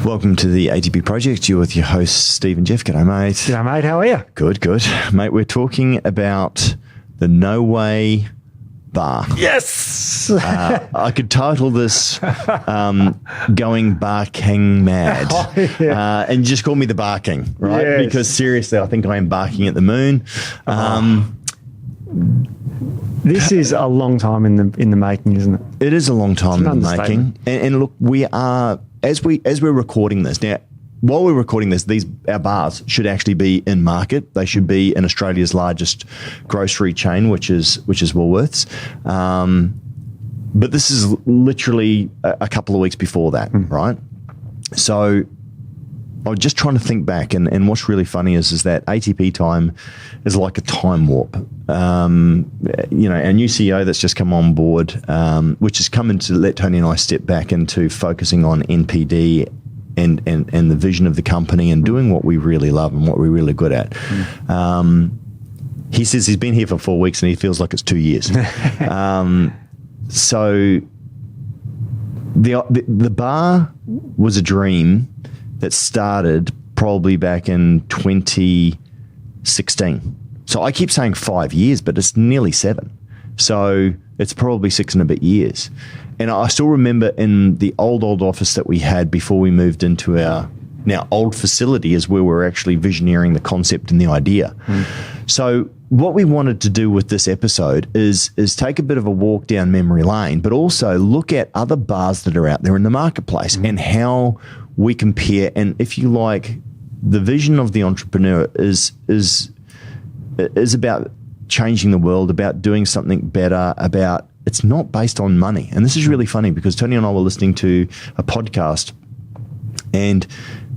Welcome to the ATP Project. You're with your hosts, Steve and Jeff. G'day, mate. G'day, mate. How are you? Good. Mate, we're talking about the Noway Bar. Yes! I could title this Going BarKIng Mad. Oh, yeah. And you just call me the BarKIng, right? Yes. Because seriously, I think I am barking at the moon. This is a long time in the making, isn't it? It is a long time in the making. understatement. And look, we are, as we're recording this, now, while we're recording this, our bars should actually be in market. They should be in Australia's largest grocery chain, which is Woolworths. But this is literally a couple of weeks before that, right? So I was just trying to think back, and what's really funny is that ATP time is like a time warp. Our new CEO that's just come on board, which has come in to let Tony and I step back into focusing on NPD and the vision of the company and doing what we really love and what we're really good at. He says he's been here for 4 weeks and he feels like it's 2 years. So the bar was a dream that started probably back in 2016. So I keep saying 5 years, but it's nearly 7. So it's probably 6 and a bit years. And I still remember in the old office that we had before we moved into our now old facility is where we're actually visioneering the concept and the idea. So what we wanted to do with this episode is take a bit of a walk down memory lane, but also look at other bars that are out there in the marketplace and how we compare. And if you like, the vision of the entrepreneur is about changing the world, about doing something better, about it's not based on money. And this is really funny because Tony and I were listening to a podcast, and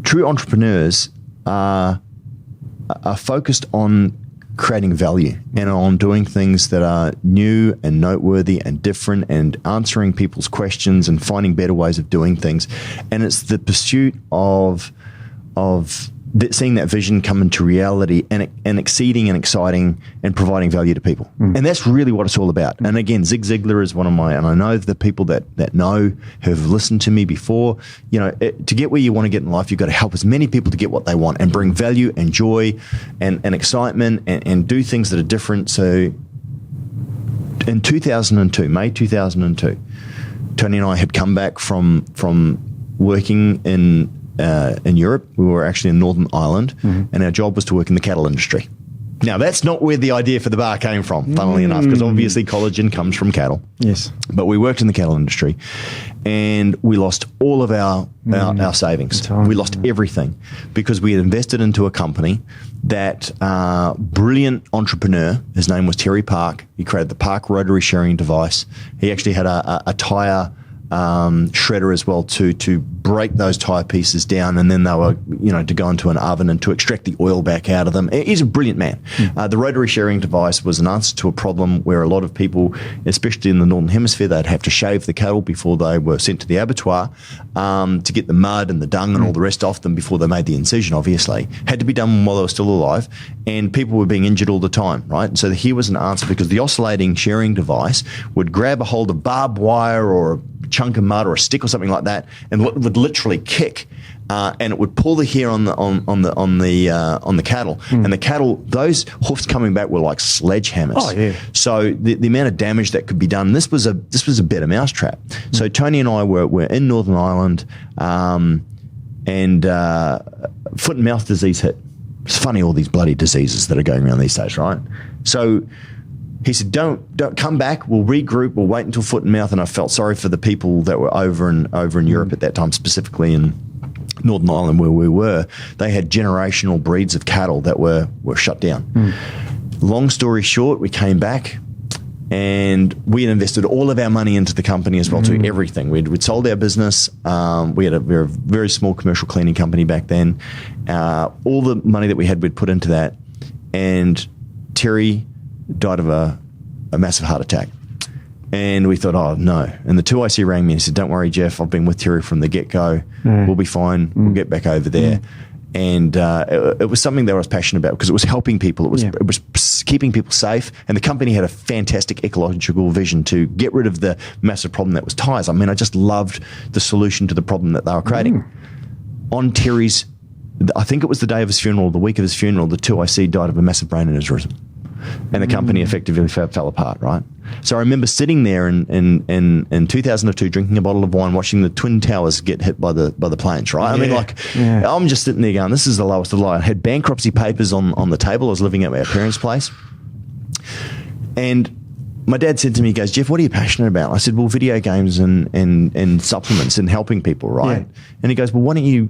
true entrepreneurs are focused on creating value and on doing things that are new and noteworthy and different and answering people's questions and finding better ways of doing things. And it's the pursuit of seeing that vision come into reality and exceeding and exciting and providing value to people. And that's really what it's all about. And again, Zig Ziglar is one of and I know the people that know, who have listened to me before, to get where you want to get in life, you've got to help as many people to get what they want and bring value and joy and excitement and do things that are different. So in 2002, May 2002, Tony and I had come back from working in Europe. We were actually in Northern Ireland, and our job was to work in the cattle industry. Now, that's not where the idea for the bar came from, funnily enough, because obviously collagen comes from cattle. Yes. But we worked in the cattle industry, and we lost all of our savings. We lost everything because we had invested into a company that brilliant entrepreneur, his name was Terry Park. He created the Park rotary shearing device. He actually had a tire shredder as well to break those tire pieces down, and then they were to go into an oven and to extract the oil back out of them. He's a brilliant man. The rotary shearing device was an answer to a problem where a lot of people, especially in the Northern Hemisphere, they'd have to shave the cattle before they were sent to the abattoir to get the mud and the dung and all the rest off them before they made the incision. Obviously had to be done while they were still alive, and people were being injured all the time, right? So here was an answer, because the oscillating shearing device would grab a hold of barbed wire or a chunk of mud or a stick or something like that, and would literally kick, and it would pull the hair on the cattle, and the cattle, those hoofs coming back were like sledgehammers. Oh yeah. So the amount of damage that could be done. This was a better mousetrap. So Tony and I were in Northern Ireland, and foot and mouth disease hit. It's funny, all these bloody diseases that are going around these days, right? So he said, don't come back. We'll regroup. We'll wait until foot and mouth. And I felt sorry for the people that were over in Europe at that time, specifically in Northern Ireland where we were. They had generational breeds of cattle that were shut down. Long story short, we came back and we had invested all of our money into the company as well, to everything. We'd sold our business. We were a very small commercial cleaning company back then. All the money that we had, we'd put into that. And Terry died of a massive heart attack. And we thought, oh no. And the 2IC rang me and said, don't worry, Jeff, I've been with Terry from the get-go. We'll be fine. We'll get back over there. And it was something that I was passionate about because it was helping people. It was keeping people safe. And the company had a fantastic ecological vision to get rid of the massive problem that was tires. I mean, I just loved the solution to the problem that they were creating. on Terry's, I think it was the day of his funeral, the week of his funeral, the 2IC died of a massive brain aneurysm. And the company effectively fell apart, right? So I remember sitting there in 2002, drinking a bottle of wine, watching the Twin Towers get hit by the planes, right? I'm just sitting there going, this is the lowest of the low. I had bankruptcy papers on the table. I was living at my parents' place. And my dad said to me, he goes, Jeff, what are you passionate about? I said, well, video games and supplements and helping people, right? Yeah. And he goes, well, why don't you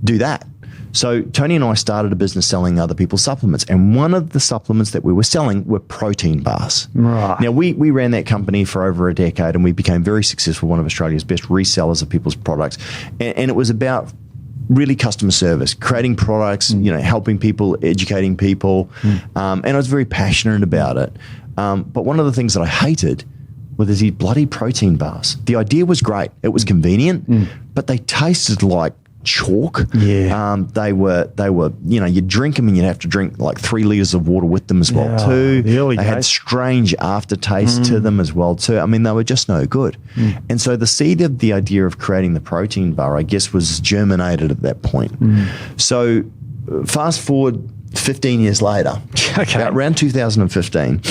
do that? So Tony and I started a business selling other people's supplements, and one of the supplements that we were selling were protein bars. Right. Now, we ran that company for over a decade, and we became very successful, one of Australia's best resellers of people's products. And it was about really customer service, creating products, helping people, educating people. And I was very passionate about it. But one of the things that I hated were these bloody protein bars. The idea was great. It was convenient, but they tasted like chalk. Yeah. They were, you'd drink them and you'd have to drink like 3 liters of water with them as well too. They had strange aftertaste to them as well too. I mean, they were just no good. And so the seed of the idea of creating the protein bar, I guess, was germinated at that point. So fast forward 15 years later, about around 2015,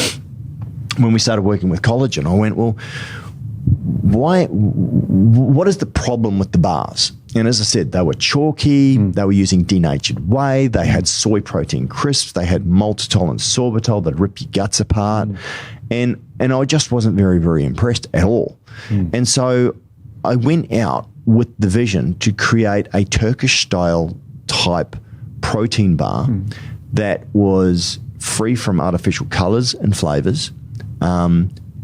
when we started working with Collagen, I went, well, what is the problem with the bars? And as I said, they were chalky, they were using denatured whey, they had soy protein crisps, they had maltitol and sorbitol that rip your guts apart. And I just wasn't very, very impressed at all. And so I went out with the vision to create a Turkish style type protein bar that was free from artificial colors and flavors,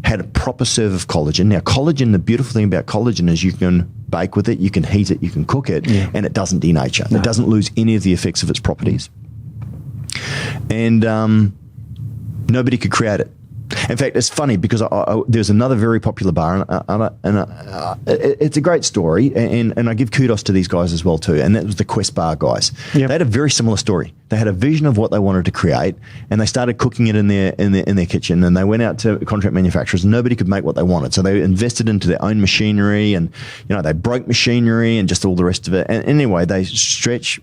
had a proper serve of collagen. Now, collagen, the beautiful thing about collagen is you can bake with it, you can heat it, you can cook it, and it doesn't denature. No. It doesn't lose any of the effects of its properties. And nobody could create it. In fact, it's funny because there's another very popular bar, and it's a great story, and I give kudos to these guys as well too, and that was the Quest Bar guys. Yep. They had a very similar story. They had a vision of what they wanted to create, and they started cooking it in their kitchen, and they went out to contract manufacturers, and nobody could make what they wanted. So they invested into their own machinery, and they broke machinery and just all the rest of it. And anyway, they stretch,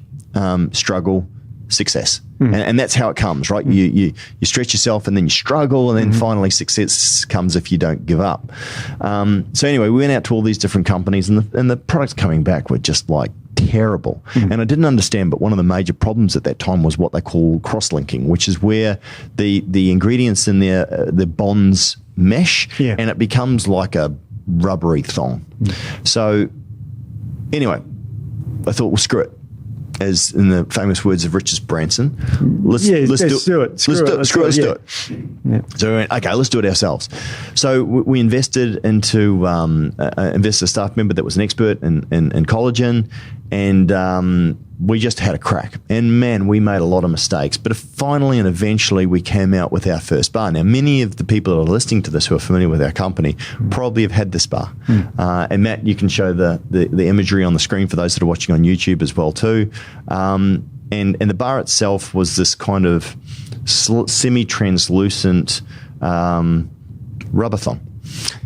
struggle, success. And that's how it comes, right? You stretch yourself and then you struggle, and then finally success comes if you don't give up. So anyway, we went out to all these different companies, and the products coming back were just like terrible. And I didn't understand, but one of the major problems at that time was what they call cross-linking, which is where the ingredients in the bonds mesh, and it becomes like a rubbery thong. So anyway, I thought, well, screw it. As in the famous words of Richard Branson, let's do it. Yeah. So we went, okay, let's do it ourselves. So we invested into invested a staff member that was an expert in collagen, and we just had a crack. And man, we made a lot of mistakes, but finally and eventually we came out with our first bar. Now, many of the people that are listening to this who are familiar with our company probably have had this bar. And Matt, you can show the imagery on the screen for those that are watching on YouTube as well too. And the bar itself was this kind of semi-translucent rubber thong.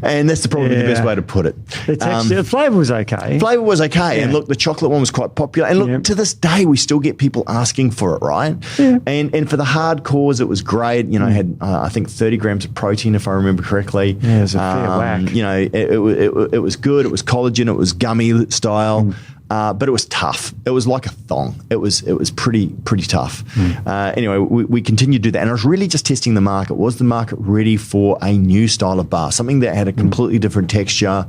And that's probably the best way to put it. The texture, the flavour was okay. Flavour was okay. And look, the chocolate one was quite popular. And look, to this day, we still get people asking for it, right? Yeah. And for the hardcores, it was great. It had, I think, 30 grams of protein, if I remember correctly. Yeah, it was a fair whack. It was good. It was collagen. It was gummy style. But it was tough. It was like a thong. It was pretty tough. Anyway, we continued to do that. And I was really just testing the market. Was the market ready for a new style of bar? Something that had a completely different texture.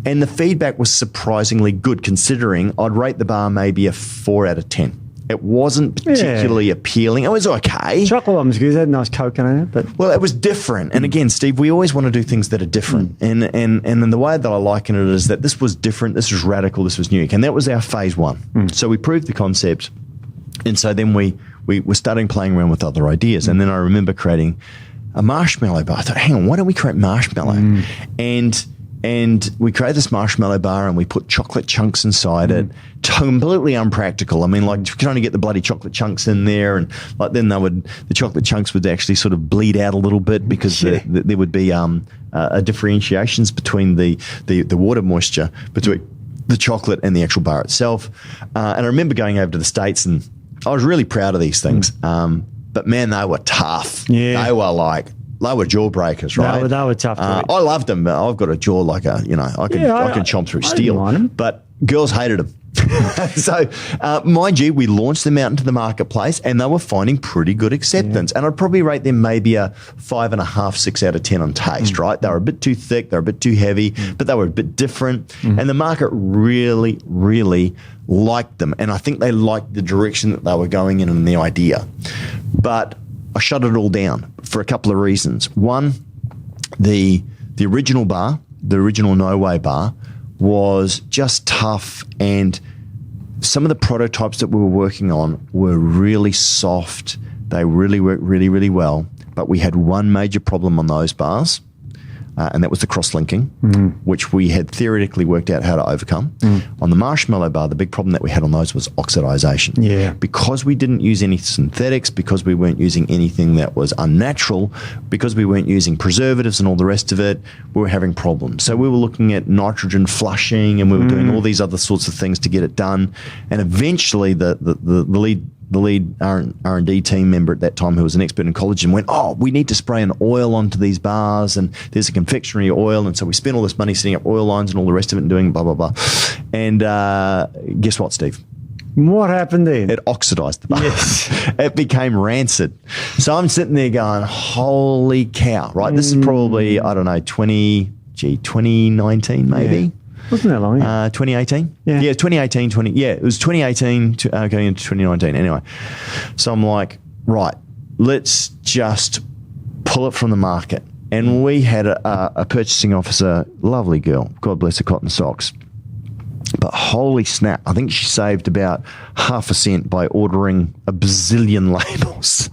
And the feedback was surprisingly good, considering I'd rate the bar maybe a 4 out of 10. It wasn't particularly appealing. It was okay. Chocolate one was good. It had a nice coconut in it. But well, it was different. And again, Steve, we always want to do things that are different. And then the way that I liken it is that this was different, this was radical, this was unique. And that was our phase one. So we proved the concept. And so then we were starting playing around with other ideas. And then I remember creating a marshmallow bar. I thought, hang on, why don't we create marshmallow? And we created this marshmallow bar, and we put chocolate chunks inside it. Completely unpractical. I mean, like, you could only get the bloody chocolate chunks in there, and like then the chocolate chunks would actually sort of bleed out a little bit because there would be differentiations between the water moisture between the chocolate and the actual bar itself. And I remember going over to the States, and I was really proud of these things. But man, they were tough. Yeah. They were jawbreakers, right? They were tough. I loved them, but I've got a jaw like I can chomp through steel. didn't mind 'em. But girls hated them. So, mind you, we launched them out into the marketplace, and they were finding pretty good acceptance. And I'd probably rate them maybe a 5.5, 6 out of 10 on taste, right? They were a bit too thick, they were a bit too heavy, but they were a bit different. And the market really, really liked them. And I think they liked the direction that they were going in and the idea. But I shut it all down for a couple of reasons. One, the original bar, the original Noway bar, was just tough, and some of the prototypes that we were working on were really soft. They really worked really, really well, but we had one major problem on those bars, and that was the cross-linking, which we had theoretically worked out how to overcome. On the marshmallow bar, the big problem that we had on those was oxidization. Yeah. Because we didn't use any synthetics, because we weren't using anything that was unnatural, because we weren't using preservatives and all the rest of it, we were having problems. So we were looking at nitrogen flushing, and we were doing all these other sorts of things to get it done. And eventually the lead R&D team member at that time, who was an expert in collagen, went, we need to spray an oil onto these bars, and there's a confectionery oil. And so we spent all this money setting up oil lines and all the rest of it and doing blah, blah, blah. And guess what, Steve? What happened then? It oxidized the bar. Yes. It became rancid. So I'm sitting there going, holy cow, right? This is probably, I don't know, 2019 maybe. Yeah. Wasn't that long ago? 2018? Yeah. Yeah, 2018, it was 2018 going into 2019 anyway. So I'm like, right, let's just pull it from the market. And we had a purchasing officer, lovely girl, God bless her cotton socks. But holy snap, I think she saved about 0.5 cent by ordering a bazillion labels.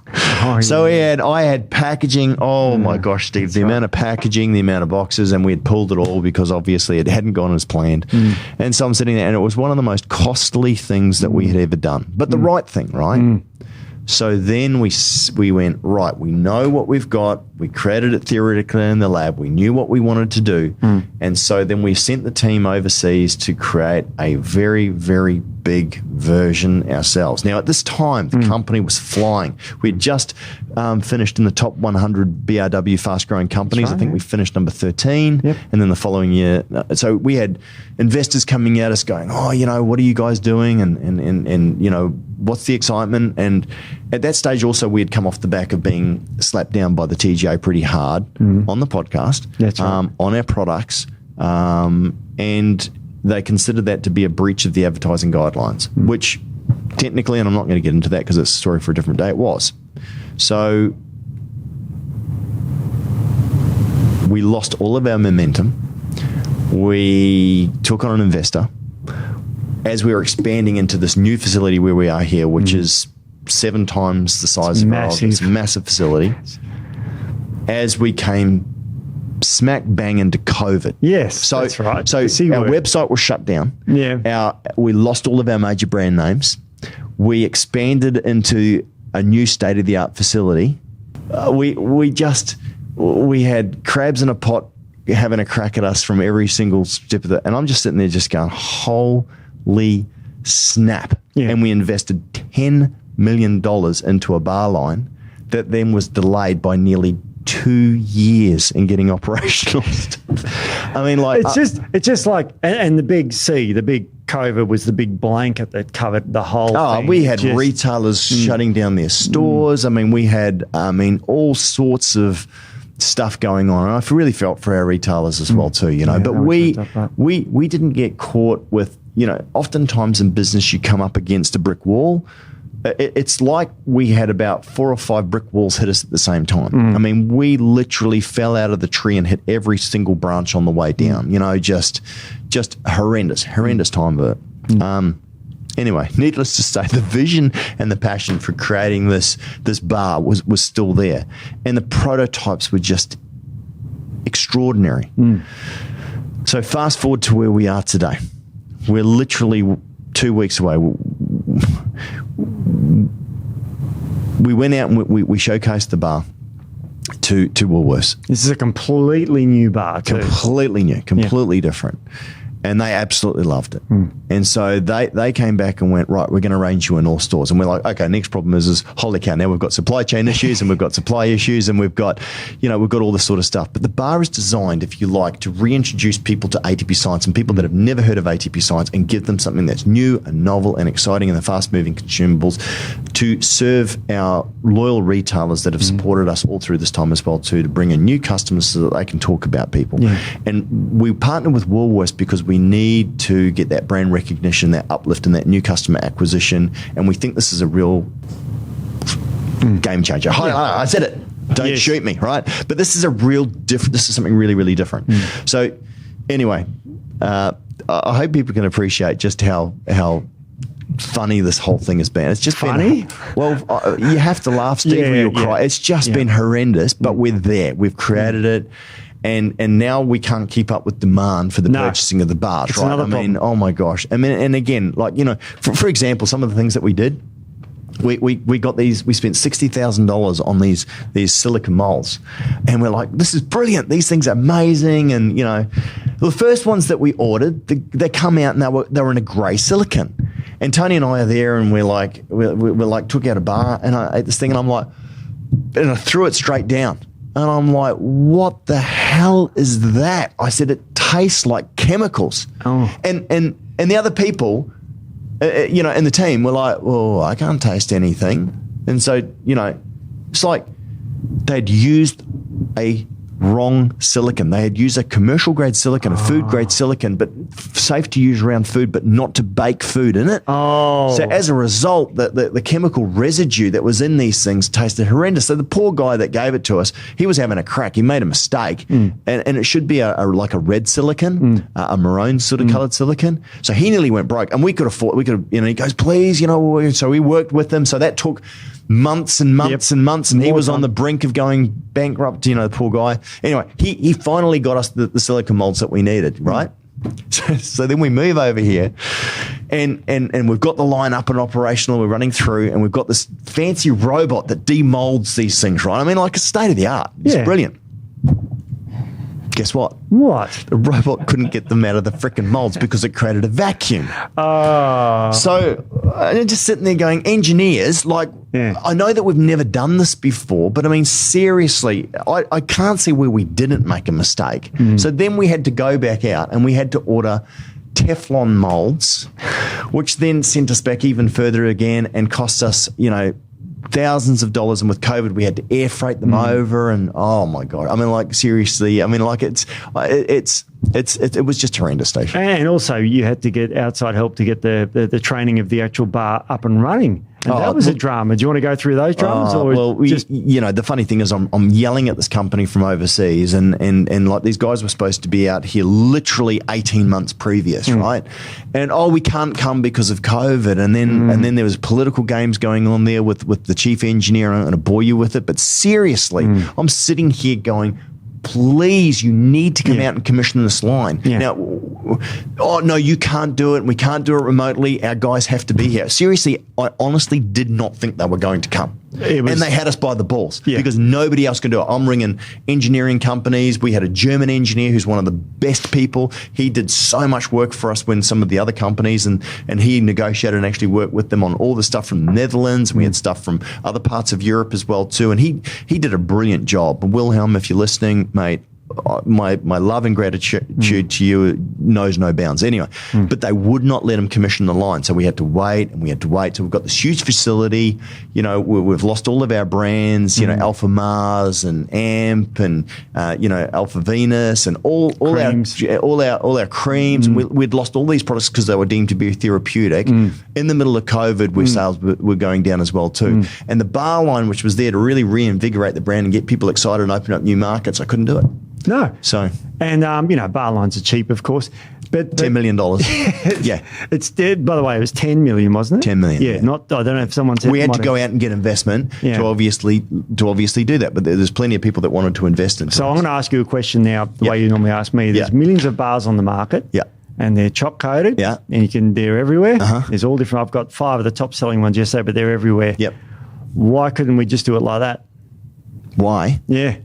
So I had packaging. Oh my gosh, Steve, the amount of packaging, the amount of boxes, and we had pulled it all because obviously it hadn't gone as planned. And so I'm sitting there, and it was one of the most costly things that we had ever done, but the right thing, right? So then we went, right, we know what we've got. We created it theoretically in the lab. We knew what we wanted to do. And so then we sent the team overseas to create a very, very big version ourselves. Now, at this time, the company was flying. We had just finished in the top 100 BRW fast-growing companies. I think we finished number 13. And then the following year, so we had investors coming at us going, what are you guys doing? And what's the excitement? And at that stage also, we had come off the back of being slapped down by the TGA pretty hard on the podcast, on our products, and they considered that to be a breach of the advertising guidelines, which technically, and I'm not going to get into that because it's a story for a different day, it was. So we lost all of our momentum. We took on an investor as we were expanding into this new facility where we are here, which is 7 times the size of our old, massive facility. As we came smack bang into COVID. Yes, that's right. So our website was shut down. Yeah. We lost all of our major brand names. We expanded into a new state-of-the-art facility. We had crabs in a pot having a crack at us from every single step of it. And I'm just sitting there just going, holy snap. Yeah. And we invested $10 million into a bar line that then was delayed by nearly 2 years in getting operational. I mean, like it's just like, and the big C, the big COVID was the big blanket that covered the whole thing. We had retailers shutting down their stores. I mean, we had, all sorts of stuff going on. And I really felt for our retailers as well too, but we didn't get caught with, oftentimes in business you come up against a brick wall. It's like we had about 4 or 5 brick walls hit us at the same time. I mean, we literally fell out of the tree and hit every single branch on the way down. Just horrendous time of it. Anyway, needless to say, the vision and the passion for creating this bar was still there, and the prototypes were just extraordinary. So fast forward to where we are today. We're literally 2 weeks away. We went out and we showcased the bar to Woolworths. This is a completely new bar too. Completely new, completely different. And they absolutely loved it. And so they came back and went, right, we're going to arrange you in all stores. And we're like, okay, next problem is holy cow, now we've got supply chain issues and we've got supply issues and we've got all this sort of stuff. But the bar is designed, if you like, to reintroduce people to ATP Science and people that have never heard of ATP Science and give them something that's new and novel and exciting in the fast-moving consumables to serve our loyal retailers that have supported us all through this time as well too, to bring in new customers so that they can talk about people. And we partnered with Woolworths because we need to get that brand recognition, that uplift and that new customer acquisition. And we think this is a real game changer. I said it. Don't shoot me, right? But this is a real this is something really, really different. So anyway, I hope people can appreciate just how funny this whole thing has been. It's just funny. You have to laugh, Steve, or you'll cry. It's just been horrendous, but we're there. We've created it. And now we can't keep up with demand for the purchasing of the bars, it's right? I mean, oh my gosh. I mean, and again, like, for example, some of the things that we did, we got these, we spent $60,000 on these silicone molds. And we're like, this is brilliant. These things are amazing. And, the first ones that we ordered, they come out and they were in a grey silicone. And Tony and I are there and we're like, took out a bar and I ate this thing and I'm like, and I threw it straight down. And I'm like, what the hell is that? I said, it tastes like chemicals. Oh. And the other people, in the team were like, well, I can't taste anything. And so, it's like they'd used a wrong silicon. They had used a commercial grade silicon, a food grade silicon, but safe to use around food, but not to bake food in it. Oh. So as a result, the chemical residue that was in these things tasted horrendous. So the poor guy that gave it to us, he was having a crack. He made a mistake. And it should be like a red silicon, a maroon sort of colored silicon. So he nearly went broke. And we could afford, he goes, please, so we worked with them. So that took months and months and months, and he was on the brink of going bankrupt, the poor guy. Anyway, he finally got us the silicone molds that we needed, right? So then we move over here and we've got the line up and operational, we're running through, and we've got this fancy robot that demolds these things, right? I mean, like, it's state of the art. It's brilliant. Guess what? What? The robot couldn't get them out of the frickin' molds because it created a vacuum. So I'm just sitting there going, engineers, like, I know that we've never done this before, but I mean, seriously, I can't see where we didn't make a mistake. So then we had to go back out and we had to order Teflon molds, which then sent us back even further again and cost us, thousands of dollars, and with COVID we had to air freight them over, and oh my god, I mean, like, seriously, I mean, like, it was just horrendous, Steve. And also you had to get outside help to get the training of the actual bar up and running. And that was a drama. Do you want to go through those dramas? The funny thing is I'm yelling at this company from overseas, and like, these guys were supposed to be out here literally 18 months previous, right? And we can't come because of COVID. And then there was political games going on there with the chief engineer. I'm not going to bore you with it, but seriously, I'm sitting here going, please, you need to come out and commission this line. Now, no, you can't do it. We can't do it remotely. Our guys have to be here. Seriously, I honestly did not think they were going to come. And they had us by the balls because nobody else can do it. I'm ringing engineering companies. We had a German engineer who's one of the best people. He did so much work for us when some of the other companies, and he negotiated and actually worked with them on all the stuff from the Netherlands. We had stuff from other parts of Europe as well too. And he did a brilliant job. Wilhelm, if you're listening, mate, my love and gratitude to you knows no bounds. Anyway, but they would not let him commission the line, so we had to wait and we had to wait. So we've got this huge facility. We've lost all of our brands. Alpha Mars and Amp and Alpha Venus and all our creams. And we'd lost all these products because they were deemed to be therapeutic. In the middle of COVID, where sales were going down as well too. And the bar line, which was there to really reinvigorate the brand and get people excited and open up new markets, I couldn't do it. No. So, and bar lines are cheap, of course, but $10 million. It's dead. By the way, it was 10 million, wasn't it? 10 million. Yeah. Not. I don't know if someone said we had to go out and get investment to obviously do that. But there's plenty of people that wanted to invest in. So I'm going to ask you a question now, the way you normally ask me. There's millions of bars on the market. Yeah. And they're chop coated. Yeah. And they're everywhere. There's all different. I've got 5 of the top selling ones yesterday, but they're everywhere. Yep. Why couldn't we just do it like that? Why? Yeah.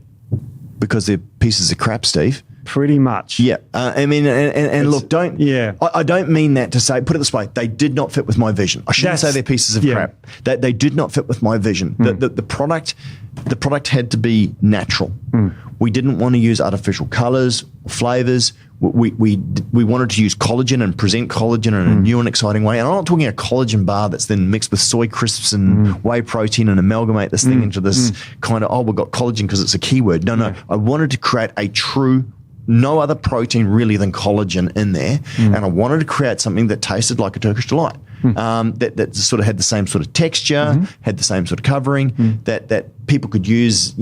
Because they're pieces of crap, Steve. Pretty much. Yeah. I mean, and look, I don't mean that to say, put it this way, they did not fit with my vision. I shouldn't say they're pieces of crap. They did not fit with my vision. The product had to be natural. We didn't want to use artificial colors or flavors. We wanted to use collagen and present collagen in a new and exciting way. And I'm not talking a collagen bar that's then mixed with soy crisps and whey protein and amalgamate this thing into this kind of, we've got collagen because it's a keyword. No. I wanted to create a true, no other protein really than collagen in there. And I wanted to create something that tasted like a Turkish delight. That sort of had the same sort of texture, had the same sort of covering, that people could use,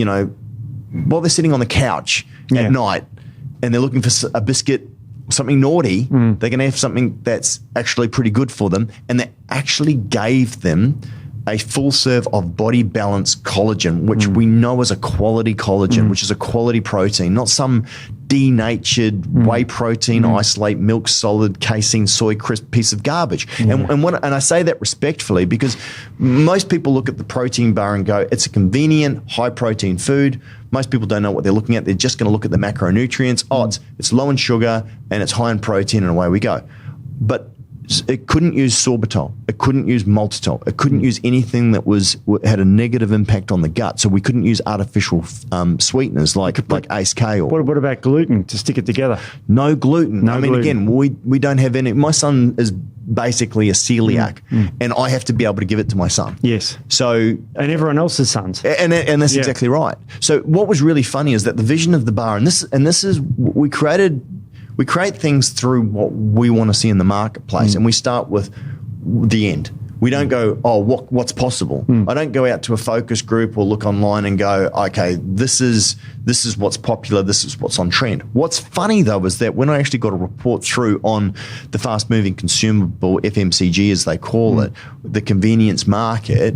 while they're sitting on the couch at night and they're looking for a biscuit, something naughty, they can have something that's actually pretty good for them. And that actually gave them a full serve of Bodybalance collagen, which we know is a quality collagen, which is a quality protein, not some denatured whey protein, isolate, milk solid, casein, soy crisp piece of garbage. And I say that respectfully because most people look at the protein bar and go, it's a convenient, high protein food. Most people don't know what they're looking at. They're just going to look at the macronutrients. It's low in sugar and it's high in protein, and away we go. But it couldn't use sorbitol. It couldn't use maltitol. It couldn't use anything that had a negative impact on the gut. So we couldn't use artificial sweeteners like Ace K. Or what about gluten to stick it together? No gluten. Again, we don't have any. My son is basically a celiac, and I have to be able to give it to my son. Yes. So and everyone else's sons. And that's exactly right. So what was really funny is that the vision of the bar, and this is we create things through what we want to see in the marketplace, and we start with the end. We don't go, what's possible? I don't go out to a focus group or look online and go, okay, this is what's popular, this is what's on trend. What's funny though is that when I actually got a report through on the fast-moving consumable, FMCG as they call it, the convenience market,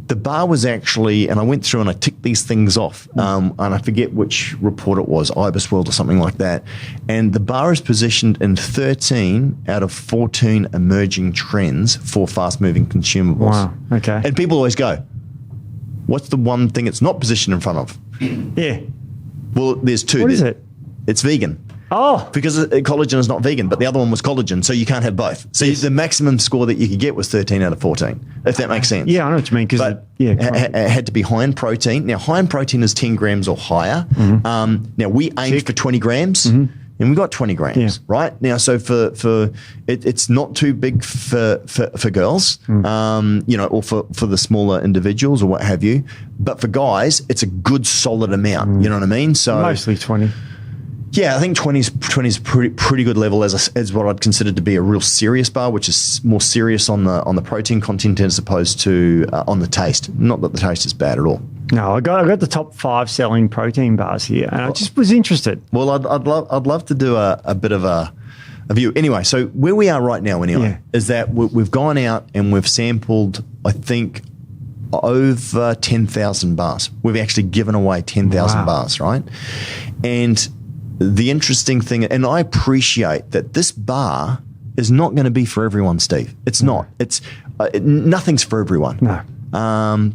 the bar was actually, and I went through and I ticked these things off, and I forget which report it was, Ibis World or something like that. And the bar is positioned in 13 out of 14 emerging trends for fast-moving consumables. Wow, okay. And people always go, what's the one thing it's not positioned in front of? Yeah. Well, there's two. What is it? It's vegan. Oh. Because collagen is not vegan, but the other one was collagen, so you can't have both. So the maximum score that you could get was 13 out of 14, if that makes sense. Yeah, I know what you mean. It had to be high in protein. Now, high in protein is 10 grams or higher. Now, we aimed for 20 grams. And we got 20 grams, right? Now, so for it's not too big for girls, or for the smaller individuals or what have you. But for guys, it's a good solid amount. You know what I mean? So mostly 20. Yeah, I think 20 is pretty good level as what I'd consider to be a real serious bar, which is more serious on the protein content as opposed to on the taste. Not that the taste is bad at all. No, I got the top 5 selling protein bars here, and I just was interested. Well, I'd love to do a bit of a view. Anyway, so where we are right now, is that we've gone out and we've sampled, I think, over 10,000 bars. We've actually given away 10,000 bars, right? And the interesting thing, and I appreciate that this bar is not going to be for everyone, Steve. It's not. It's nothing's for everyone. No.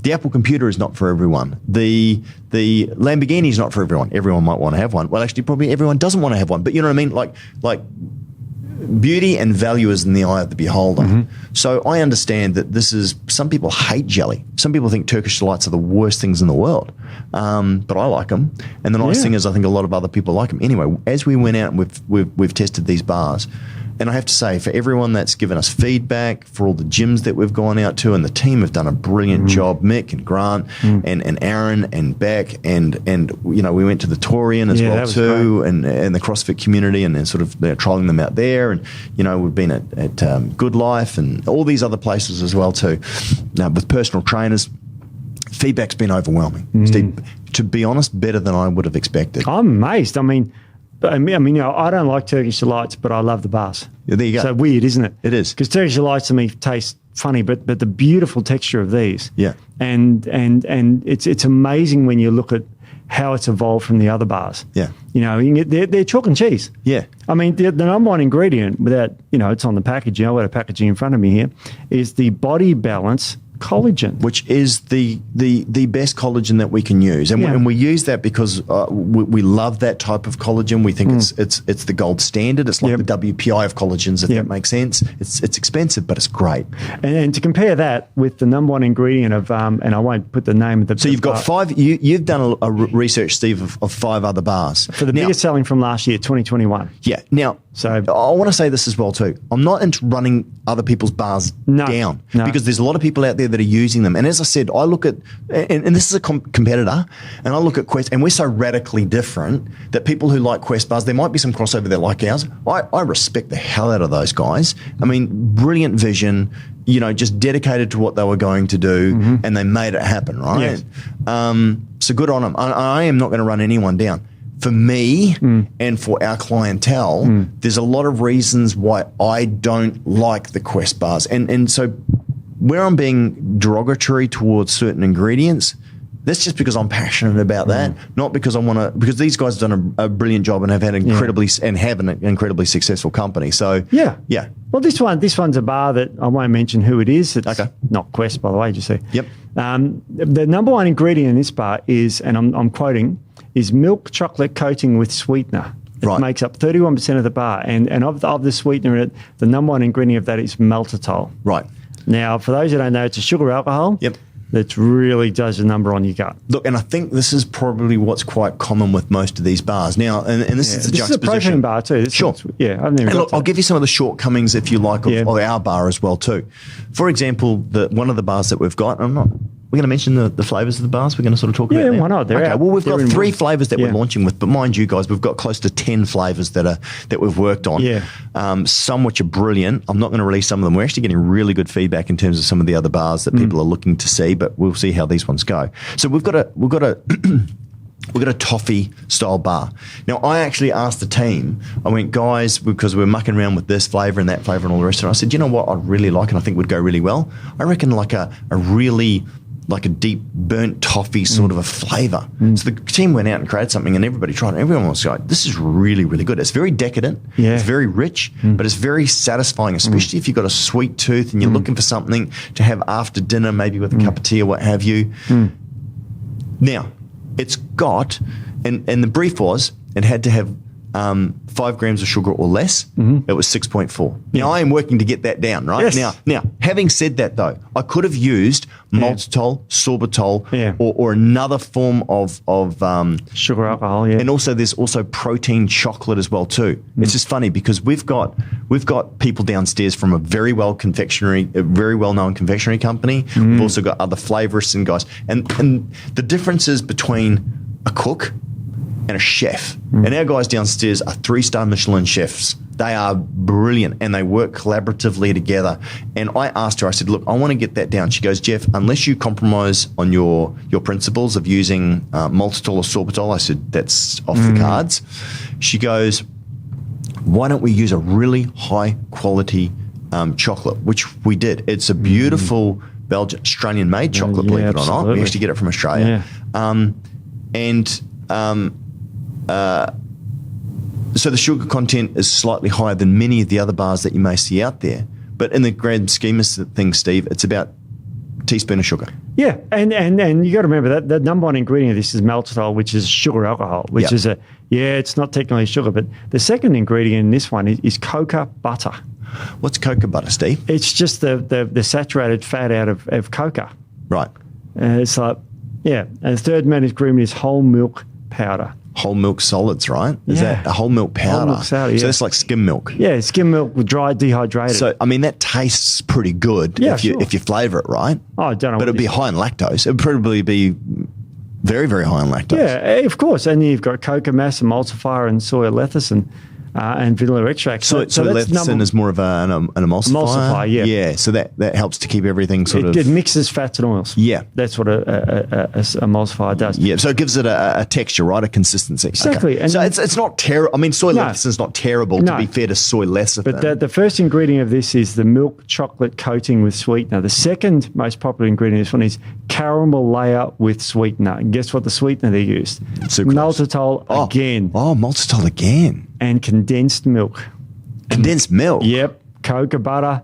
The Apple computer is not for everyone. The Lamborghini is not for everyone. Everyone might want to have one. Well, actually, probably everyone doesn't want to have one. But you know what I mean? Like beauty and value is in the eye of the beholder. So I understand that some people hate jelly. Some people think Turkish delights are the worst things in the world. But I like them. And the nice thing is I think a lot of other people like them. Anyway, as we went out and we've tested these bars, and I have to say, for everyone that's given us feedback, for all the gyms that we've gone out to, and the team have done a brilliant job, Mick and Grant and Aaron and Beck, and we went to the Torian as well too, and the CrossFit community, and sort of trialing them out there, and we've been at Good Life and all these other places as well too. Now with personal trainers, feedback's been overwhelming. Steve, to be honest, better than I would have expected. I'm amazed. I mean, I don't like Turkish delights, but I love the bars. Yeah, there you go. So weird, isn't it? It is. Because Turkish delights to me taste funny, but the beautiful texture of these. Yeah. And it's amazing when you look at how it's evolved from the other bars. Yeah. You can get, they're chalk and cheese. Yeah. I mean, the number one ingredient, without, it's on the package, I've got a packaging in front of me here, is the Bodybalance collagen, which is the best collagen that we can use, and we use that because we love that type of collagen. We think it's the gold standard. It's like the WPI of collagens, if that makes sense. It's expensive, but it's great. And to compare that with the number one ingredient of, and I won't put the name of the. So you've got five. You've done a research, Steve, of 5 other bars for the biggest selling from last year, 2021. Yeah. Now, so I want to say this as well too. I'm not into running other people's bars down because there's a lot of people out there that are using them. And as I said, I look at, and this is a competitor, and I look at Quest, and we're so radically different that people who like Quest bars, there might be some crossover that like ours. I respect the hell out of those guys. I mean, brilliant vision, just dedicated to what they were going to do, and they made it happen, right? Yes. So good on them. I am not going to run anyone down. For me and for our clientele, there's a lot of reasons why I don't like the Quest bars. And so where I'm being derogatory towards certain ingredients, that's just because I'm passionate about that, not because I want to, because these guys have done a brilliant job and have had an incredibly successful company. So yeah. Well, this one's a bar that I won't mention who it is. It's not Quest, by the way, just see. Yep. The number one ingredient in this bar is, and I'm quoting, is milk chocolate coating with sweetener. It makes up 31% of the bar. And of the sweetener in it, the number one ingredient of that is maltitol. Right. Now, for those who don't know, it's a sugar alcohol. Yep. That really does a number on your gut. Look, and I think this is probably what's quite common with most of these bars. Now, and this is the juxtaposition. This is a protein bar too. Sure. I've never got I'll give you some of the shortcomings, if you like, of our bar as well too. For example, one of the bars that we've got, we're going to mention the flavours of the bars. We're going to sort of talk about that. Yeah, why not? Well, we've got 3 flavours that we're launching with, but mind you guys, we've got close to 10 flavours that we've worked on. Yeah. Some which are brilliant. I'm not going to release some of them. We're actually getting really good feedback in terms of some of the other bars that people are looking to see, but we'll see how these ones go. So we've got a toffee style bar. Now, I actually asked the team, I went, guys, because we're mucking around with this flavour and that flavour and all the rest of it, I said, you know what I'd really like and I think would go really well? I reckon like a deep burnt toffee sort of a flavour. So the team went out and created something and everybody tried it. Everyone was like, this is really, really good. It's very decadent. Yeah. It's very rich, but it's very satisfying, especially if you've got a sweet tooth and you're looking for something to have after dinner, maybe with a cup of tea or what have you. Now, it's got, and the brief was, it had to have 5 grams of sugar or less. It was 6.4. Now, I am working to get that down, right? Yes. Now, having said that, though, I could have used maltitol, sorbitol, or another form of sugar alcohol, and also there's also protein chocolate as well too. It's just funny because we've got people downstairs from a very well known confectionery company. We've also got other flavorists and guys, and the differences between a cook and a chef. And our guys downstairs are 3-star Michelin chefs. They are brilliant and they work collaboratively together. And I asked her, I said, look, I want to get that down. She goes, Jeff, unless you compromise on your principles of using maltitol or sorbitol, I said, that's off the cards. She goes, why don't we use a really high quality chocolate, which we did. It's a beautiful Belgian, Australian made chocolate, believe it or not. We actually get it from Australia. So the sugar content is slightly higher than many of the other bars that you may see out there. But in the grand scheme of things, Steve, it's about a teaspoon of sugar. Yeah, and you got to remember that the number one ingredient of this is maltitol, which is sugar alcohol, which is it's not technically sugar, but the second ingredient in this one is cocoa butter. What's cocoa butter, Steve? It's just the saturated fat out of cocoa. Right. It's like, and the third main ingredient is whole milk powder. Whole milk solids, right? Is that a whole milk powder? Whole milk powder, So that's like skim milk. Yeah, skim milk with dry, dehydrated. So, I mean, that tastes pretty good if you flavour it right. Oh, I don't know. But it'd be high in lactose. It would probably be very, very high in lactose. Yeah, of course. And you've got cocoa mass, emulsifier, and soy lecithin. And vanilla extract. So lecithin is more of an emulsifier? Emulsifier, yeah. Yeah, so that helps to keep everything It mixes fats and oils. Yeah. That's what a emulsifier does. Yeah, so it gives it a texture, right? A consistency. Exactly. Okay. So it's not terrible. I mean, soy lecithin is not terrible, to be fair to soy lecithin. But the first ingredient of this is the milk chocolate coating with sweetener. The second most popular ingredient of this one is caramel layer with sweetener. And guess what the sweetener they used? Sucrose. Maltitol again. Oh, maltitol again. And condensed milk. Condensed milk? Yep. Cocoa butter,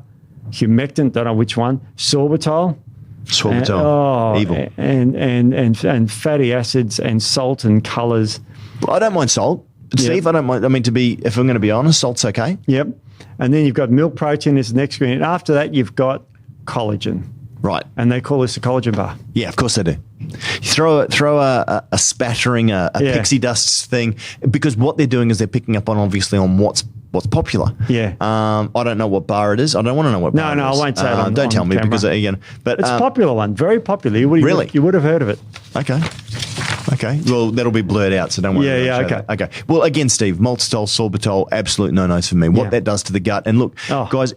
humectant, don't know which one, sorbitol, Sorbitol, evil. And fatty acids and salt and colours. Well, I don't mind salt. Steve, I don't mind. I mean, if I'm going to be honest, salt's okay. Yep. And then you've got milk protein as the next ingredient. After that, you've got collagen. Right. And they call this a collagen bar. Yeah, of course they do. You throw a spattering, a pixie dust thing, because what they're doing is they're picking up on what's popular. Yeah. I don't know what bar it is. I don't want to know what bar it is. No, I won't say it don't tell me camera. because, again. But, it's a popular one. Very popular. You would have heard of it. Okay. Well, that'll be blurred out, so don't worry. Okay. Well, again, Steve, maltitol, sorbitol, absolute no-nos for me. What that does to the gut. And look, guys,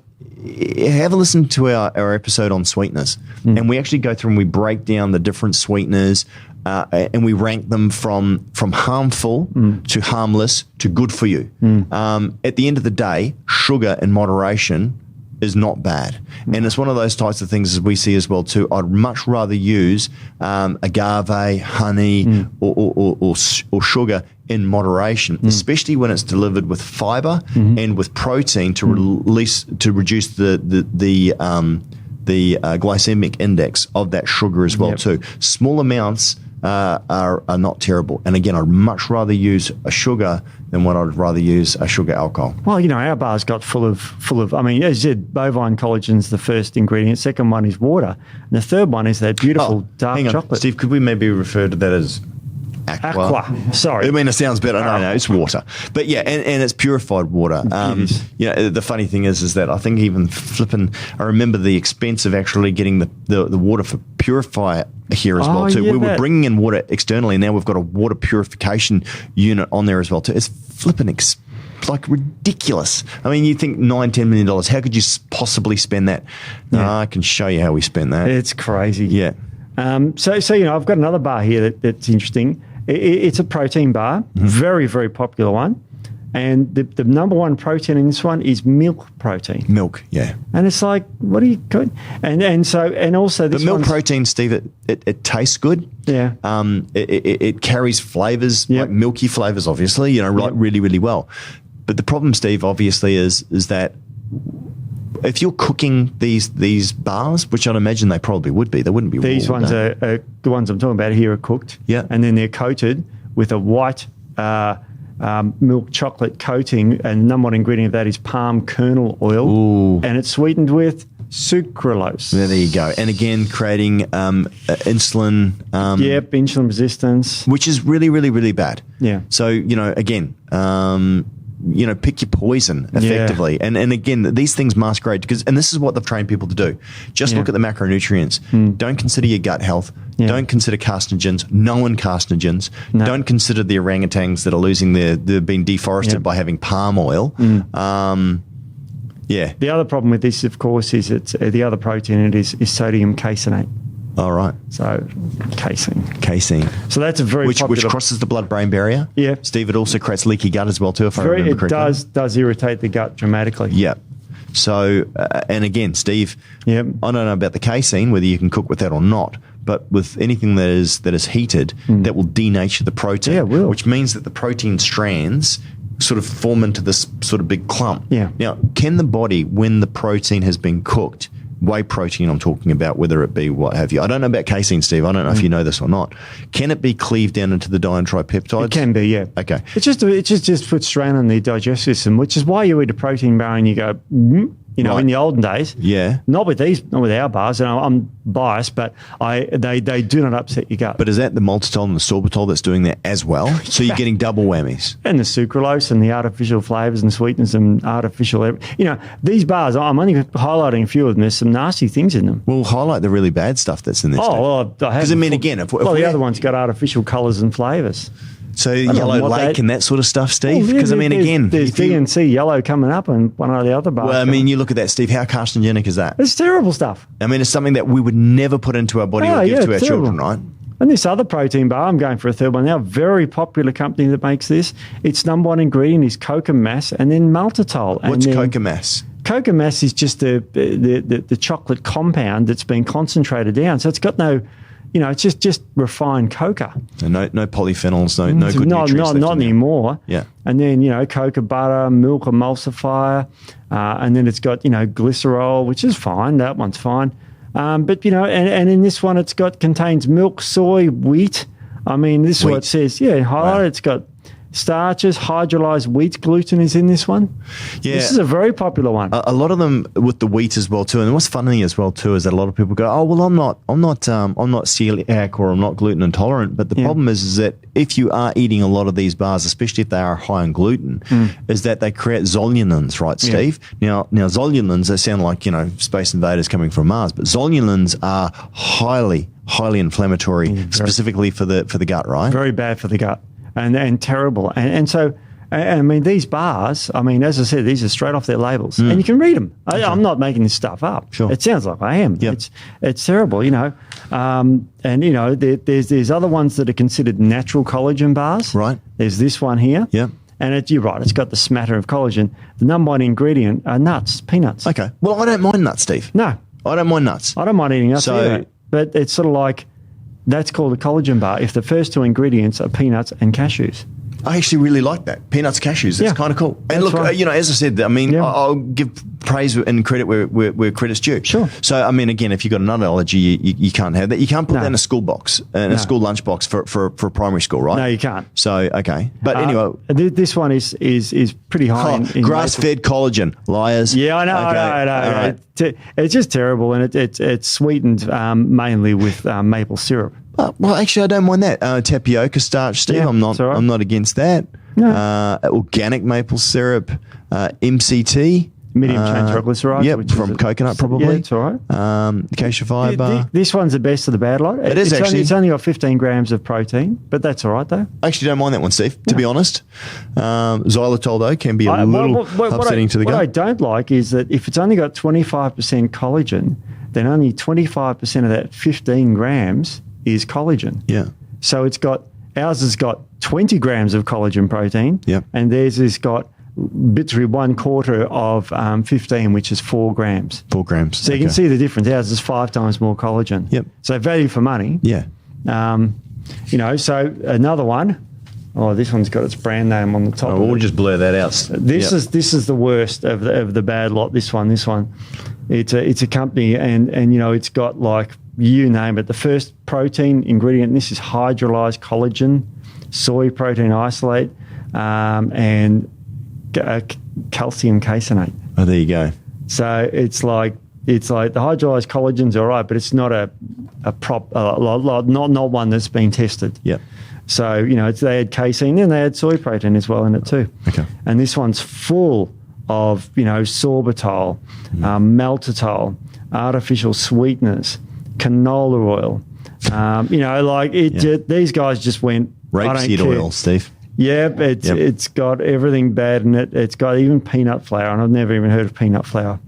have a listen to our episode on sweeteners. And we actually go through and we break down the different sweeteners and we rank them from harmful to harmless to good for you. At the end of the day, sugar in moderation is not bad. And it's one of those types of things as we see as well too. I'd much rather use agave, honey or sugar in moderation, especially when it's delivered with fiber and with protein to reduce the glycemic index of that sugar as well too. Small amounts are not terrible. And again, I'd much rather use a sugar than what I'd rather use a sugar alcohol. Well, our bar's got full of. I mean, as you said, bovine collagen's the first ingredient. Second one is water, and the third one is that beautiful dark chocolate. Steve, could we maybe refer to that as aqua? Sorry. I mean, it sounds better. No, it's water. But yeah, and it's purified water. The funny thing is that I think even I remember the expense of actually getting the water for purifier here as well too. We were bringing in water externally, and now we've got a water purification unit on there as well too. It's flipping ridiculous. I mean, you think $9-10 million. How could you possibly spend that? I can show you how we spend that. It's crazy. Yeah. So I've got another bar here that's interesting. It's a protein bar, very, very popular one. And the number one protein in this one is milk protein. Milk, yeah. And it's like, what are you going? And also this. But milk protein, Steve, it tastes good. Yeah. It carries flavors, like milky flavors, obviously, really, really well. But the problem, Steve, obviously, is that if you're cooking these bars, which I'd imagine they probably would be, they wouldn't be. These ones are the ones I'm talking about here are cooked. Yeah. And then they're coated with a white milk chocolate coating, and the number one ingredient of that is palm kernel oil. Ooh. And it's sweetened with sucralose. There you go. And again, creating insulin. Insulin resistance. Which is really, really, really bad. Yeah. So, again, pick your poison effectively. Yeah. And again, these things masquerade and this is what they've trained people to do. Just look at the macronutrients. Don't consider your gut health. Yeah. Don't consider carcinogens, known carcinogens. No. Don't consider the orangutans that are they've been deforested by having palm oil. The other problem with this, of course, is it's the other protein in it is sodium caseinate. All right. So, casein. So that's a which crosses the blood-brain barrier. Yeah. Steve, it also creates leaky gut as well too, if I remember correctly. It does irritate the gut dramatically. Yeah. So, and again, Steve, I don't know about the casein, whether you can cook with that or not, but with anything that is heated, that will denature the protein. Yeah, it will. Which means that the protein strands sort of form into this sort of big clump. Yeah. Now, can the body, when the protein has been cooked, whey protein I'm talking about, whether it be what have you. I don't know about casein, Steve. I don't know if you know this or not. Can it be cleaved down into the dientripeptides? It can be, yeah. Okay. It just puts strain on the digestive system, which is why you eat a protein bar and you go, in the olden days. Yeah. Not with our bars, and I'm biased, but they do not upset your gut. But is that the maltitol and the sorbitol that's doing that as well? So you're getting double whammies. And the sucralose and the artificial flavors and sweeteners and artificial, these bars, I'm only highlighting a few of them. There's some nasty things in them. Well, highlight the really bad stuff that's in this. Because the other one's got artificial colours and flavours. So yellow lake and that sort of stuff, Steve? Because, there's DNC yellow coming up on one of the other bars. Well, you look at that, Steve. How carcinogenic is that? It's terrible stuff. It's something that we would never put into our body or give to our children, right? And this other protein bar, I'm going for a third one now, very popular company that makes this. Its number one ingredient is coca mass and then maltitol. What's coca mass? Coca mass is just the chocolate compound that's been concentrated down. So it's got no... it's just refined coca. So no polyphenols, no good nutrients. Not anymore. Yeah. And then, cocoa butter, milk emulsifier, and then it's got, glycerol, which is fine. That one's fine. But, and in this one, contains milk, soy, wheat. I mean, this is what it says. Yeah, highlighted. Wow. It's got starches, hydrolyzed wheat gluten is in this one. Yeah, this is a very popular one. A lot of them with the wheat as well too. And what's funny as well too is that a lot of people go, "Oh, well, I'm not celiac or I'm not gluten intolerant." But the problem is that if you are eating a lot of these bars, especially if they are high in gluten, is that they create zollulins, right, Steve? Yeah. Now zollulins, they sound like Space Invaders coming from Mars, but zollulins are highly inflammatory, specifically for the gut, right? Very bad for the gut. And terrible. And so, I mean, these bars, I mean, as I said, these are straight off their labels. And you can read them. I'm not making this stuff up. Sure. It sounds like I am. Yep. It's terrible, there's other ones that are considered natural collagen bars. Right. There's this one here. Yeah. And you're right, it's got the smatter of collagen. The number one ingredient are nuts, peanuts. Okay. Well, I don't mind nuts, Steve. No. I don't mind nuts. I don't mind eating nuts either. But it's sort of like, that's called a collagen bar if the first two ingredients are peanuts and cashews. I actually really like that. Peanuts, cashews. It's kind of cool. And look, right. As I said, I mean, I'll give praise and credit where credit's due. Sure. So, I mean, again, if you've got a nut allergy, you can't have that. You can't put that in a school box, a school lunch box for primary school, right? No, you can't. So, okay. But anyway. This one is pretty high in grass-fed collagen. Liars. Yeah, I know. Okay. I know. Right. It's just terrible, and it's sweetened mainly with maple syrup. Well, actually, I don't mind that. Tapioca starch, Steve. Yeah, I'm not against that. No. Organic maple syrup, MCT. Medium chain triglycerides. Yep, from coconut probably. Yeah, it's all right. Acacia fiber. This one's the best of the bad lot. It's only got 15 grams of protein, but that's all right though. I actually don't mind that one, Steve, to be honest. Xylitol, though, can be a little upsetting to the gut. What I don't like is that if it's only got 25% collagen, then only 25% of that 15 grams is collagen. Yeah. So ours has got 20 grams of collagen protein. Yep. And theirs has got literally 1/4 of 15, which is 4 grams. 4 grams. So you can see the difference. Ours is 5 times more collagen. Yep. So value for money. Yeah. So another one. Oh, this one's got its brand name on the top. Oh, we'll just blur that out. This is the worst of the bad lot. This one. It's a company, and it's got like, you name it. The first protein ingredient, this is hydrolyzed collagen, soy protein isolate, and calcium caseinate. Oh, there you go. So it's like the hydrolyzed collagen's all right, but it's not not one that's been tested. Yep. So they had casein and they had soy protein as well in it too. Okay. And this one's full of sorbitol, maltitol, artificial sweeteners, canola oil. These guys just went rapeseed oil, Steve. Yeah, it's got everything bad in it. It's got even peanut flour, and I've never even heard of peanut flour.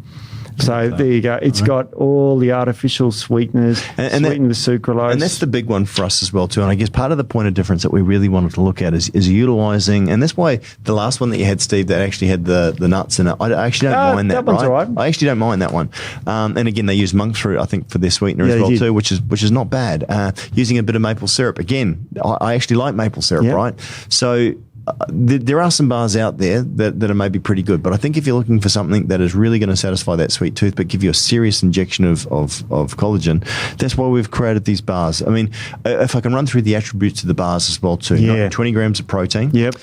So there you go. It's got all the artificial sweeteners, sweetened with sucralose. And that's the big one for us as well too. And I guess part of the point of difference that we really wanted to look at is utilising, and that's why the last one that you had, Steve, that actually had the nuts in it, I actually don't mind that. That one's all right. I actually don't mind that one. And again, they use monk fruit, I think, for their sweetener as well too, which is not bad. Using a bit of maple syrup. Again, I actually like maple syrup, right? So there are some bars out there that are maybe pretty good, but I think if you're looking for something that is really going to satisfy that sweet tooth but give you a serious injection of collagen, that's why we've created these bars. I mean, if I can run through the attributes of the bars as well too. 20 grams of protein. Yep.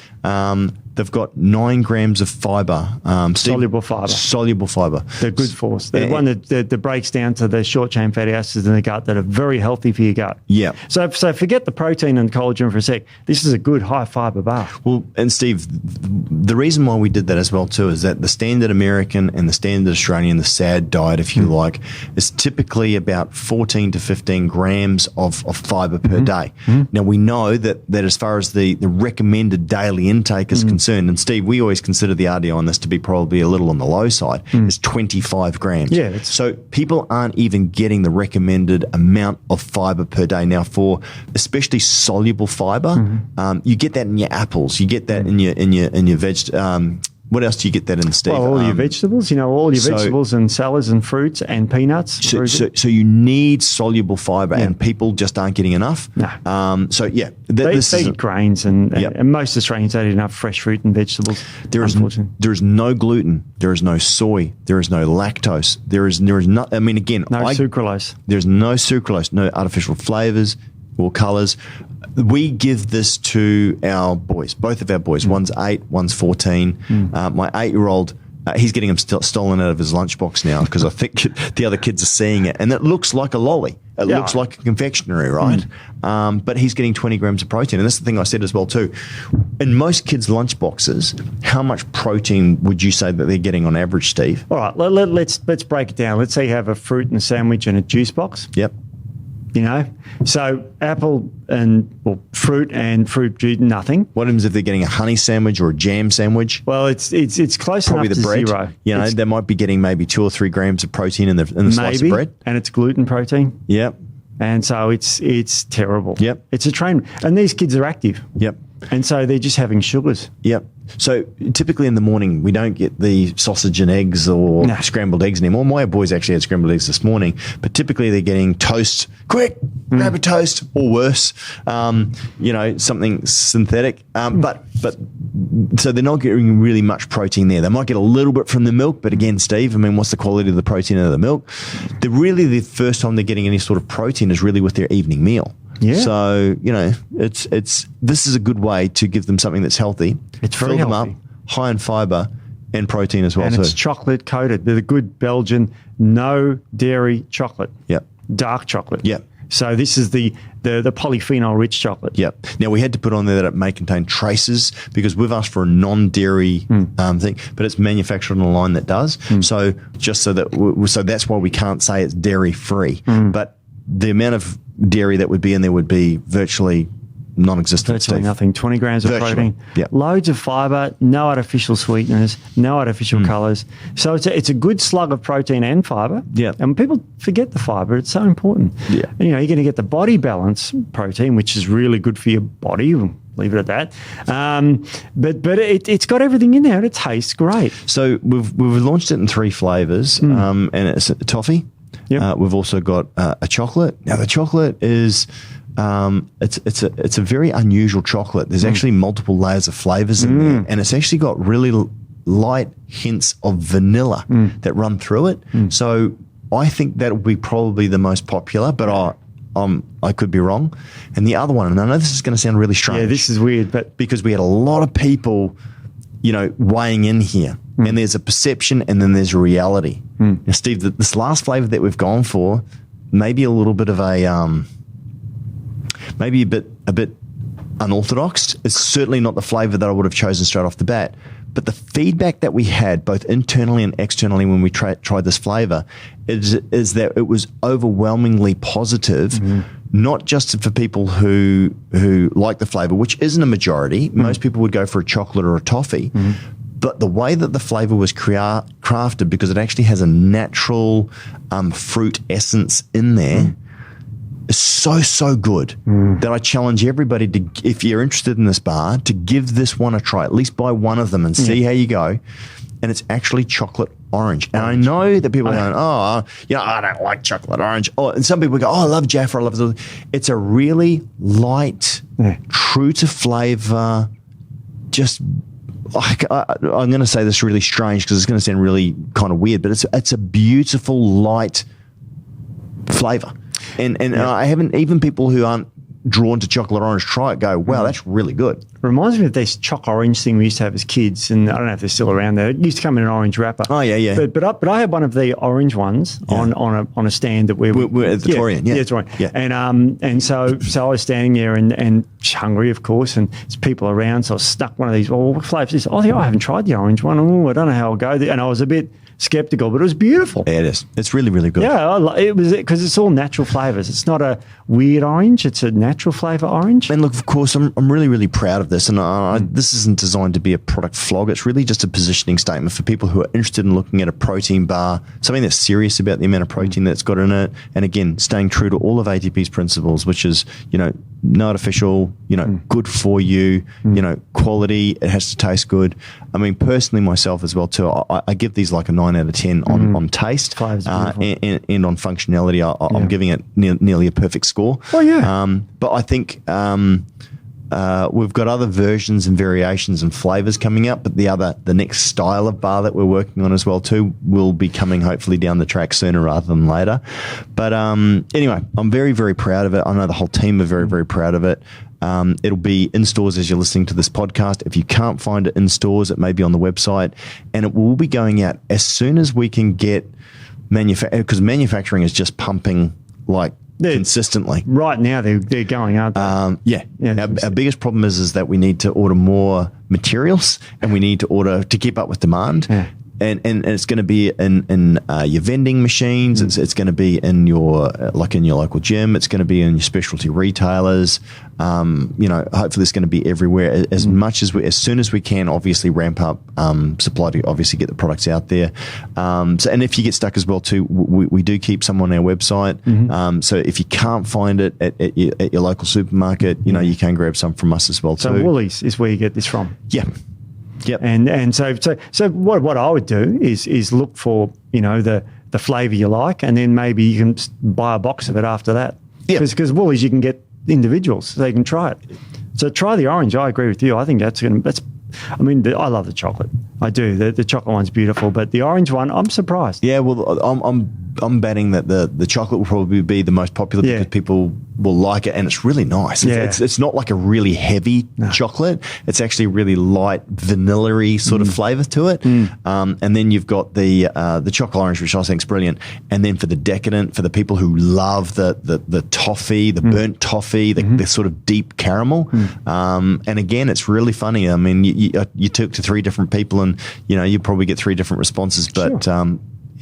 They've got 9 grams of fiber. Soluble fiber. Soluble fiber. They're good for us. They're one that breaks down to the short-chain fatty acids in the gut that are very healthy for your gut. Yeah. So forget the protein and collagen for a sec. This is a good high-fiber bar. Well, and Steve, the reason why we did that as well too is that the standard American and the standard Australian, the SAD diet, if you like, is typically about 14 to 15 grams of fiber per day. Now, we know that as far as the recommended daily intake is concerned, and Steve, we always consider the RDO on this to be probably a little on the low side, is 25 grams. Yeah, so people aren't even getting the recommended amount of fiber per day. Now, for especially soluble fiber, you get that in your apples, you get that in your What else do you get that in, Steve? Well, all your vegetables, all your vegetables and salads and fruits and peanuts. So you need soluble fibre, and people just aren't getting enough. No. They eat grains, and most Australians don't eat enough fresh fruit and vegetables. There is no gluten. There is no soy. There is no lactose. There is not. I mean, again, sucralose. There's no sucralose. No artificial flavours or colours. We give this to our boys, both of our boys. One's 8, one's 14. My 8-year-old, he's getting them stolen out of his lunchbox now because I think the other kids are seeing it. And it looks like a lolly. It looks like a confectionery, right? But he's getting 20 grams of protein. And that's the thing I said as well too. In most kids' lunchboxes, how much protein would you say that they're getting on average, Steve? All right, let's break it down. Let's say you have a fruit and a sandwich and a juice box. Yep. So apple fruit and fruit juice, nothing. What happens if they're getting a honey sandwich or a jam sandwich? Well, it's close probably enough the bread. to zero. They might be getting maybe 2 or 3 grams of protein in the slice of bread, and it's gluten protein. Yep. And so it's terrible. Yep. It's a train, and these kids are active. Yep. And so they're just having sugars. Yep. So typically in the morning, we don't get the sausage and eggs or scrambled eggs anymore. My boys actually had scrambled eggs this morning, but typically they're getting toast. Quick, grab a toast, or worse, something synthetic. But so they're not getting really much protein there. They might get a little bit from the milk, but again, Steve, I mean, what's the quality of the protein out of the milk? The first time they're getting any sort of protein is really with their evening meal. Yeah. So, this is a good way to give them something that's healthy. It's very Fill healthy. them up, high in fibre and protein as well, and it's chocolate coated. They're the good Belgian, no dairy chocolate. Yep. Dark chocolate. Yep. So this is the polyphenol rich chocolate. Yep. Now we had to put on there that it may contain traces because we've asked for a non-dairy thing, but it's manufactured on a line that does. So so that's why we can't say it's dairy free. But the amount of dairy that would be in there would be virtually non-existent. Virtually nothing. 20 grams of protein. Yep. Loads of fibre, no artificial sweeteners, no artificial colours. So it's a good slug of protein and fibre. Yeah. And people forget the fibre. It's so important. Yeah. And, you're going to get the Bodybalance protein, which is really good for your body. We'll leave it at that. But it's got everything in there and it tastes great. So we've launched it in 3 flavours, and it's a toffee. Yep. We've also got a chocolate. Now the chocolate is it's a very unusual chocolate. There's actually multiple layers of flavors in there, and it's actually got really light hints of vanilla that run through it. So I think that will be probably the most popular, but I could be wrong. And the other one, and I know this is going to sound really strange. Yeah, this is weird, but because we had a lot of people, weighing in here. And there's a perception and then there's a reality. Now, Steve, this last flavor that we've gone for, maybe a little bit of maybe a bit unorthodox. It's certainly not the flavor that I would have chosen straight off the bat. But the feedback that we had, both internally and externally, when we tried this flavor, is that it was overwhelmingly positive, not just for people who like the flavor, which isn't a majority. Most people would go for a chocolate or a toffee. But the way that the flavor was crafted, because it actually has a natural fruit essence in there, is so good that I challenge everybody to, if you're interested in this bar, to give this one a try. At least buy one of them and see how you go. And it's actually chocolate orange. And I know that people are going, I don't like chocolate orange. And some people go, I love Jaffa. I love it. It's a really light, true to flavor, just... I'm going to say this really strange because it's going to sound really kind of weird, but it's a beautiful light flavor, and I haven't, even people who aren't drawn to chocolate orange try it, go, wow, that's really good. Reminds me of this choc orange thing we used to have as kids, and I don't know if they're still around there. It used to come in an orange wrapper. Oh yeah. But I had one of the orange ones on a stand that we're at the Torian. Yeah, Torian. Yeah. And so I was standing there and hungry, of course, and there's people around, so I stuck one of these. What flavours is this? I haven't tried the orange one. I don't know how I'll go there. And I was a bit skeptical, but it was beautiful. Yeah, it is. It's really, really good. Yeah, it was because it's all natural flavors. It's not a weird orange. It's a natural flavor orange. And look, of course, I'm really, really proud of this. And this isn't designed to be a product flog. It's really just a positioning statement for people who are interested in looking at a protein bar, something that's serious about the amount of protein that's got in it. And again, staying true to all of ATP's principles, which is, no artificial, good for you, quality. It has to taste good. I mean, personally, myself as well too. I give these like a 9 out of 10 on taste and on functionality. I'm giving it nearly a perfect score. Oh yeah. But I think we've got other versions and variations and flavors coming up. But the next style of bar that we're working on as well too will be coming hopefully down the track sooner rather than later. But anyway, I'm very, very proud of it. I know the whole team are very, very proud of it. It'll be in stores as you're listening to this podcast. If you can't find it in stores, it may be on the website, and it will be going out as soon as we can get because manufacturing is just pumping like consistently. Right now, they're going, aren't they? Our biggest problem is that we need to order more materials, and we need to order to keep up with demand. Yeah. And it's going to be in your vending machines. It's going to be in your local gym. It's going to be in your specialty retailers. Hopefully it's going to be everywhere as soon as we can. Obviously, ramp up supply to obviously get the products out there. And if you get stuck as well too, we do keep some on our website. So if you can't find it at your local supermarket, you can grab some from us as well too. So Woolies is where you get this from. Yeah. Yep. And so what I would do is look for the flavour you like, and then maybe you can buy a box of it after that. Yeah. Because Woolies you can get individuals, so you can try it. So try the orange. I agree with you. I think I love the chocolate. I do. The chocolate one's beautiful, but the orange one, I'm surprised. Yeah, well, I'm betting that the chocolate will probably be the most popular because people will like it, and it's really nice. It's not like a really heavy chocolate. It's actually really light, vanilla-y sort of flavour to it. And then you've got the chocolate orange, which I think is brilliant. And then for the decadent, for the people who love the toffee, the burnt toffee, the sort of deep caramel. And again, it's really funny. I mean, you talk to 3 different people, and you probably get 3 different responses. But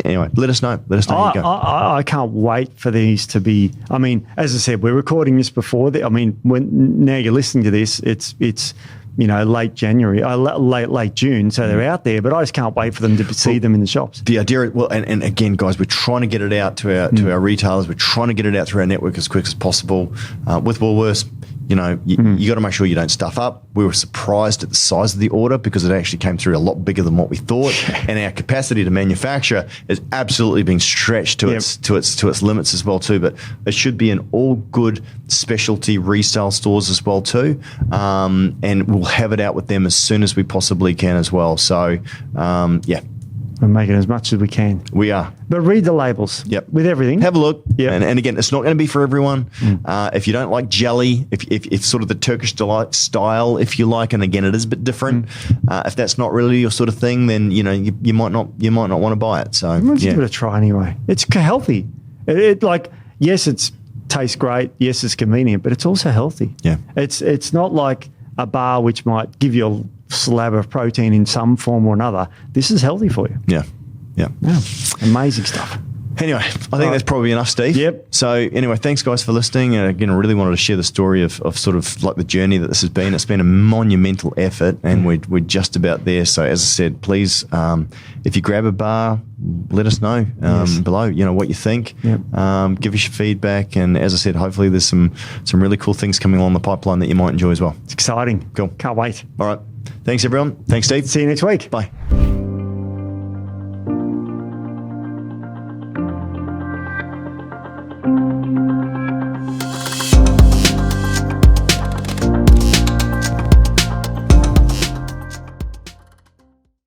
anyway, let us know. How you go. I can't wait for these to be. I mean, as I said, we're recording this before. Now you're listening to this, it's late January, late June, so they're out there. But I just can't wait for them to see them in the shops. The idea, and again, guys, we're trying to get it out to our retailers. We're trying to get it out through our network as quick as possible. With Woolworths, you got to make sure you don't stuff up. We were surprised at the size of the order because it actually came through a lot bigger than what we thought, and our capacity to manufacture is absolutely being stretched to its limits as well too. But it should be in all good specialty resale stores as well too, and we'll have it out with them as soon as we possibly can as well. So We're making as much as we can. We are. But read the labels. Yep. With everything. Have a look. Yep. And again, it's not going to be for everyone. If you don't like jelly, if it's sort of the Turkish delight style, if you like, and again, it is a bit different. If that's not really your sort of thing, then you might not want to buy it. So let's give it a try anyway. It's healthy. Yes, it tastes great. Yes, it's convenient, but it's also healthy. Yeah. It's not like a bar which might give you a slab of protein in some form or another. This is healthy for you. Yeah. Amazing stuff. Anyway, I think that's probably enough, Steve. Yep. So anyway, thanks guys for listening. And again, I really wanted to share the story of sort of like the journey that this has been. It's been a monumental effort, and we're just about there. So as I said, please, if you grab a bar, let us know below, what you think. Yep. Give us your feedback. And as I said, hopefully there's some really cool things coming along the pipeline that you might enjoy as well. It's exciting. Cool. Can't wait. All right. Thanks, everyone. Thanks, Steve. See you next week. Bye.